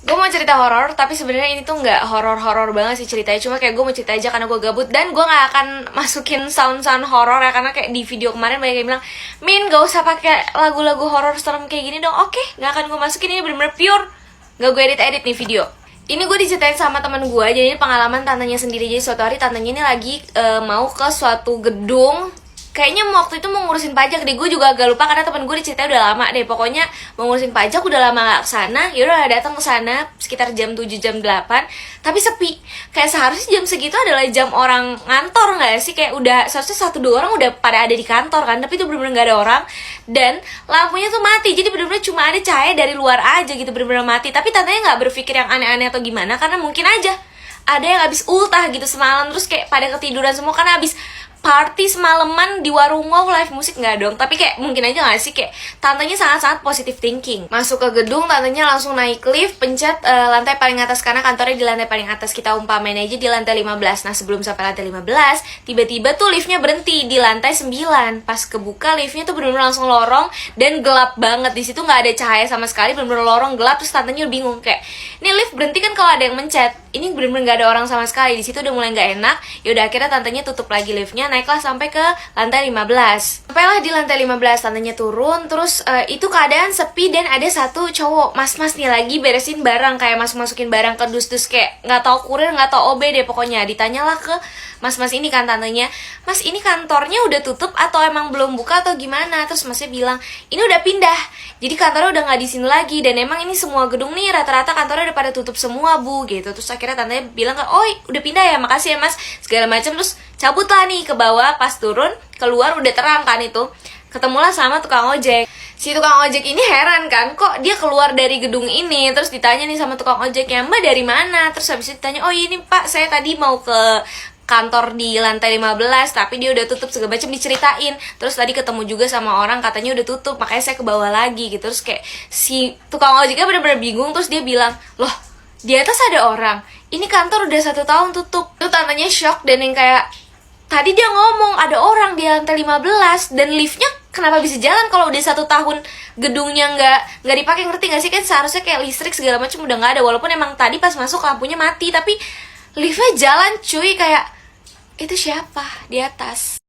Gue mau cerita horor, tapi sebenarnya ini tuh nggak horor-horor banget sih ceritanya. Cuma kayak gue mau cerita aja karena gue gabut. Dan gue nggak akan masukin sound-sound horor ya. Karena kayak di video kemarin banyak yang bilang, Min, gak usah pakai lagu-lagu horor serem kayak gini dong. Oke, nggak akan gue masukin, ini bener-bener pure. Nggak gue edit-edit nih video. Ini gue diceritain sama teman gue, jadi ini pengalaman tantenya sendiri. Jadi suatu hari tantenya ini lagi mau ke suatu gedung. Kayaknya waktu itu mau ngurusin pajak deh, gue juga agak lupa karena temen gue diceritain udah lama deh. Pokoknya mau ngurusin pajak udah lama gak kesana. Yaudah datang ke sana sekitar jam 7 jam 8, tapi sepi. Kayak seharusnya jam segitu adalah jam orang ngantor gak sih? Kayak udah seharusnya 1-2 orang udah pada ada di kantor kan, tapi itu bener-bener gak ada orang. Dan lampunya tuh mati, jadi bener-bener cuma ada cahaya dari luar aja gitu, bener-bener mati. Tapi tantanya gak berpikir yang aneh-aneh atau gimana, karena mungkin aja ada yang habis ultah gitu semalam, terus kayak pada ketiduran semua karena habis party semalaman di warung wow live musik. Nggak dong, tapi kayak mungkin aja nggak sih, kayak tantenya sangat-sangat positive thinking. Masuk ke gedung, tantenya langsung naik lift, pencet lantai paling atas karena kantornya di lantai paling atas. Kita umpamain aja di lantai 15. Nah sebelum sampai lantai 15, tiba-tiba tuh liftnya berhenti di lantai 9. Pas kebuka liftnya tuh bener-bener langsung lorong dan gelap banget. Di situ nggak ada cahaya sama sekali, bener-bener lorong gelap. Terus tantenya bingung kayak, ini lift berhenti kan kalau ada yang mencet, ini bener-bener nggak ada orang sama sekali. Di situ udah mulai nggak enak. Yaudah akhirnya tantenya tutup lagi liftnya, naiklah sampai ke lantai 15. Sampailah di lantai 15, tantenya turun. Terus itu keadaan sepi dan ada satu cowok mas-mas nih lagi beresin barang, kayak masukin barang ke dus-dus, kayak nggak tahu kurir nggak tahu OB deh pokoknya. Ditanyalah ke mas-mas ini kan tantenya, Mas ini kantornya udah tutup atau emang belum buka atau gimana? Terus masnya bilang ini udah pindah, jadi kantornya udah nggak di sini lagi, dan emang ini semua gedung nih rata-rata kantornya udah pada tutup semua bu gitu. Terus akhirnya tantenya bilang kan, oh udah pindah ya, makasih ya mas segala macam. Terus cabutlah nih ke bawah. Pas turun keluar udah terang kan, itu ketemulah sama tukang ojek. Si tukang ojek ini heran kan, kok dia keluar dari gedung ini. Terus ditanya nih sama tukang ojeknya, Mbak dari mana? Terus habis itu ditanya, oh ini pak saya tadi mau ke kantor di lantai 15 tapi dia udah tutup, segala macam diceritain. Terus tadi ketemu juga sama orang katanya udah tutup, makanya saya ke bawah lagi gitu. Terus kayak si tukang ojeknya bener-bener bingung. Terus dia bilang, loh di atas ada orang, ini kantor udah 1 tahun tutup. Itu tantanya shock dan yang kayak, tadi dia ngomong ada orang di lantai 15 dan liftnya kenapa bisa jalan kalau udah 1 tahun gedungnya nggak dipakai, ngerti nggak sih? Kan seharusnya kayak listrik segala macam udah nggak ada, walaupun emang tadi pas masuk lampunya mati, tapi liftnya jalan cuy. Kayak itu siapa di atas?